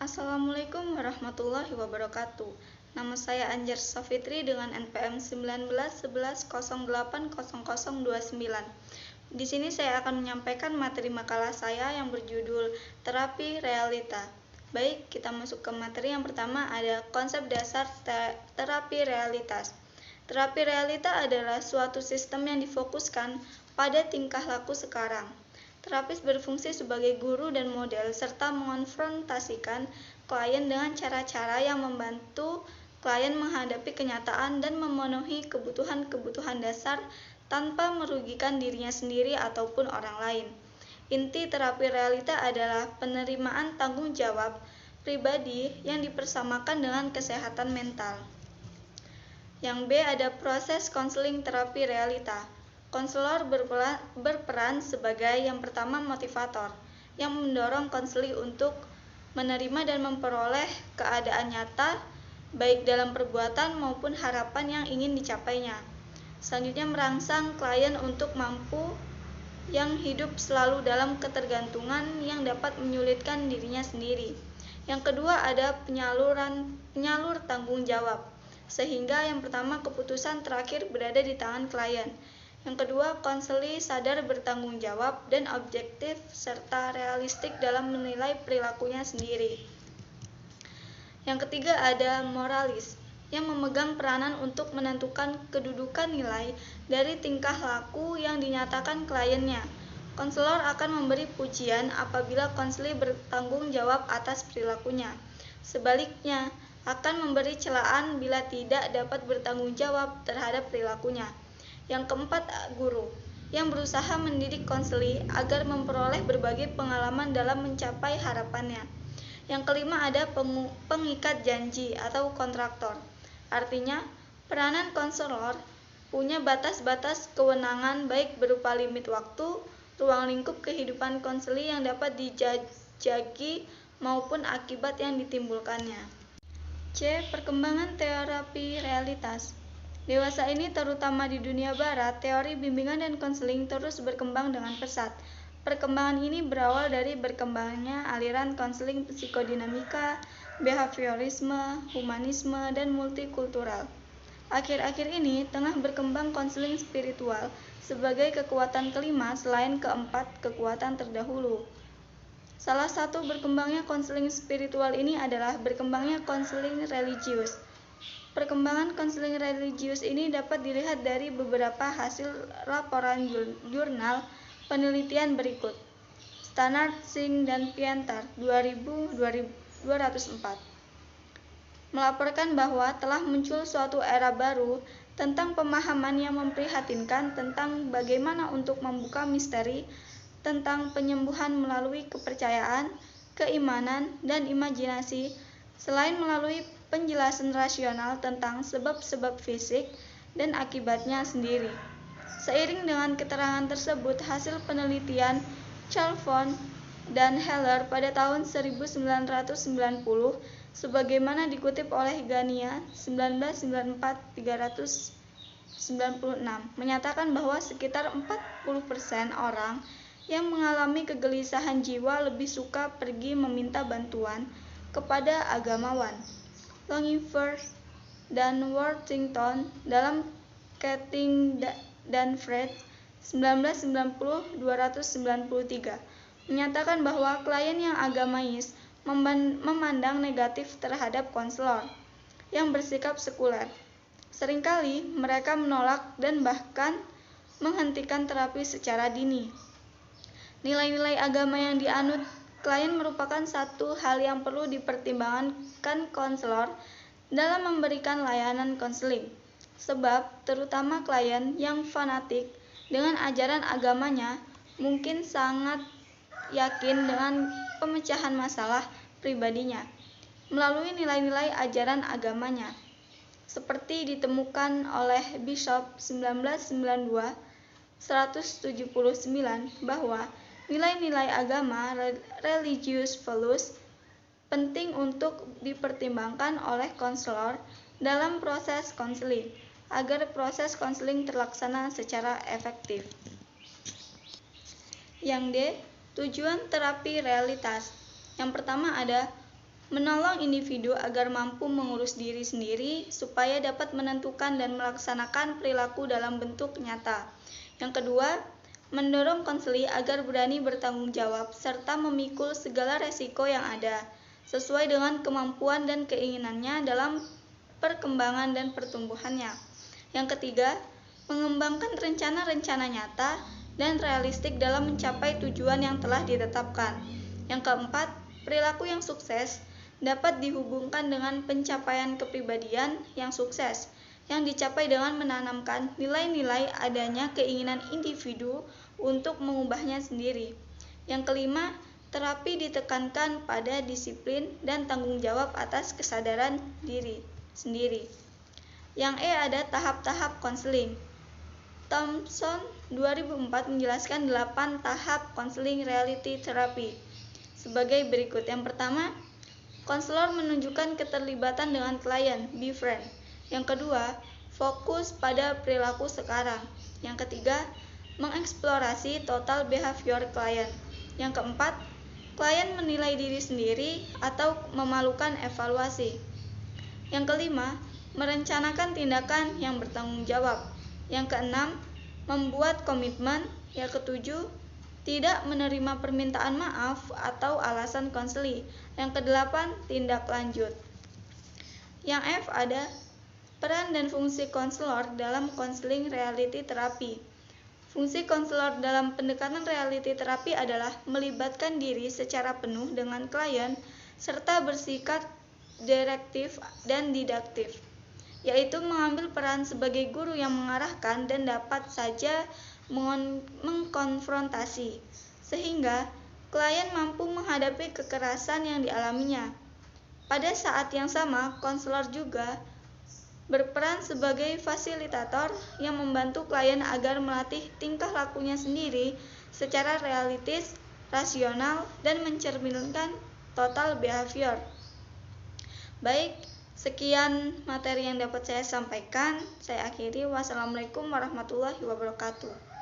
Assalamualaikum warahmatullahi wabarakatuh. Nama saya Anjar Safitri dengan NPM 1911080029. Di sini saya akan menyampaikan materi makalah saya yang berjudul Terapi Realita. Baik, kita masuk ke materi yang pertama, ada konsep dasar terapi realitas. Terapi realita adalah suatu sistem yang difokuskan pada tingkah laku sekarang. Terapis berfungsi sebagai guru dan model serta mengonfrontasikan klien dengan cara-cara yang membantu klien menghadapi kenyataan dan memenuhi kebutuhan-kebutuhan dasar tanpa merugikan dirinya sendiri ataupun orang lain. Inti terapi realita adalah penerimaan tanggung jawab pribadi yang dipersamakan dengan kesehatan mental. Yang B, ada proses konseling terapi realita. Konselor berperan sebagai yang pertama motivator, yang mendorong konseli untuk menerima dan memperoleh keadaan nyata, baik dalam perbuatan maupun harapan yang ingin dicapainya. Selanjutnya merangsang klien untuk mampu yang hidup selalu dalam ketergantungan yang dapat menyulitkan dirinya sendiri. Yang kedua ada penyalur tanggung jawab, sehingga yang pertama keputusan terakhir berada di tangan klien. Yang kedua, konseli sadar bertanggung jawab dan objektif serta realistik dalam menilai perilakunya sendiri. Yang ketiga ada moralis, yang memegang peranan untuk menentukan kedudukan nilai dari tingkah laku yang dinyatakan kliennya. Konselor akan memberi pujian apabila konseli bertanggung jawab atas perilakunya. Sebaliknya, akan memberi celaan bila tidak dapat bertanggung jawab terhadap perilakunya. Yang keempat, guru, yang berusaha mendidik konseli agar memperoleh berbagai pengalaman dalam mencapai harapannya. Yang kelima ada pengikat janji atau kontraktor. Artinya, peranan konselor punya batas-batas kewenangan baik berupa limit waktu, ruang lingkup kehidupan konseli yang dapat dijajaki maupun akibat yang ditimbulkannya. C. Perkembangan terapi realitas. Dewasa ini, terutama di dunia barat, teori bimbingan dan konseling terus berkembang dengan pesat. Perkembangan ini berawal dari berkembangnya aliran konseling psikodinamika, behaviorisme, humanisme, dan multikultural. Akhir-akhir ini tengah berkembang konseling spiritual sebagai kekuatan kelima selain keempat kekuatan terdahulu. Salah satu berkembangnya konseling spiritual ini adalah berkembangnya konseling religius. Perkembangan konseling religius ini dapat dilihat dari beberapa hasil laporan jurnal penelitian berikut. Stannard, Singh, dan Piantar 204 melaporkan bahwa telah muncul suatu era baru tentang pemahaman yang memprihatinkan tentang bagaimana untuk membuka misteri tentang penyembuhan melalui kepercayaan, keimanan, dan imajinasi, selain melalui penjelasan rasional tentang sebab-sebab fisik dan akibatnya sendiri. Seiring dengan keterangan tersebut, hasil penelitian Chalfont dan Heller pada tahun 1990 sebagaimana dikutip oleh Gania 1994-396 menyatakan bahwa sekitar 40% orang yang mengalami kegelisahan jiwa lebih suka pergi meminta bantuan kepada agamawan. Longifer dan Worthington dalam Keating dan Fred 1990-293 menyatakan bahwa klien yang agamais memandang negatif terhadap konselor yang bersikap sekuler. Seringkali mereka menolak dan bahkan menghentikan terapi secara dini. Nilai-nilai agama yang dianut klien merupakan satu hal yang perlu dipertimbangkan konselor dalam memberikan layanan konseling, sebab terutama klien yang fanatik dengan ajaran agamanya mungkin sangat yakin dengan pemecahan masalah pribadinya melalui nilai-nilai ajaran agamanya, seperti ditemukan oleh Bishop 1992-179 bahwa nilai-nilai agama religious values penting untuk dipertimbangkan oleh konselor dalam proses konseling agar proses konseling terlaksana secara efektif. Yang D, tujuan terapi realitas. Yang pertama ada menolong individu agar mampu mengurus diri sendiri supaya dapat menentukan dan melaksanakan perilaku dalam bentuk nyata. Yang kedua, mendorong konseli agar berani bertanggung jawab serta memikul segala resiko yang ada, sesuai dengan kemampuan dan keinginannya dalam perkembangan dan pertumbuhannya. Yang ketiga, mengembangkan rencana-rencana nyata dan realistik dalam mencapai tujuan yang telah ditetapkan. Yang keempat, perilaku yang sukses dapat dihubungkan dengan pencapaian kepribadian yang sukses, yang dicapai dengan menanamkan nilai-nilai adanya keinginan individu untuk mengubahnya sendiri. Yang kelima, terapi ditekankan pada disiplin dan tanggung jawab atas kesadaran diri sendiri. Yang ada tahap-tahap konseling. Thompson 2004 menjelaskan 8 tahap konseling reality therapy sebagai berikut. Yang pertama, konselor menunjukkan keterlibatan dengan klien, befriend. Yang kedua, fokus pada perilaku sekarang. Yang ketiga, mengeksplorasi total behavior klien. Yang keempat, klien menilai diri sendiri atau memalukan evaluasi. Yang kelima, merencanakan tindakan yang bertanggung jawab. Yang keenam, membuat komitmen. Yang ketujuh, tidak menerima permintaan maaf atau alasan konseli. Yang kedelapan, tindak lanjut. Yang F ada peran dan fungsi konselor dalam konseling reality terapi. Fungsi konselor dalam pendekatan reality terapi adalah melibatkan diri secara penuh dengan klien serta bersikap direktif dan didaktif, yaitu mengambil peran sebagai guru yang mengarahkan dan dapat saja mengkonfrontasi, sehingga klien mampu menghadapi kekerasan yang dialaminya. Pada saat yang sama, konselor juga berperan sebagai fasilitator yang membantu klien agar melatih tingkah lakunya sendiri secara realistis, rasional, dan mencerminkan total behavior. Baik, sekian materi yang dapat saya sampaikan. Saya akhiri. Wassalamualaikum warahmatullahi wabarakatuh.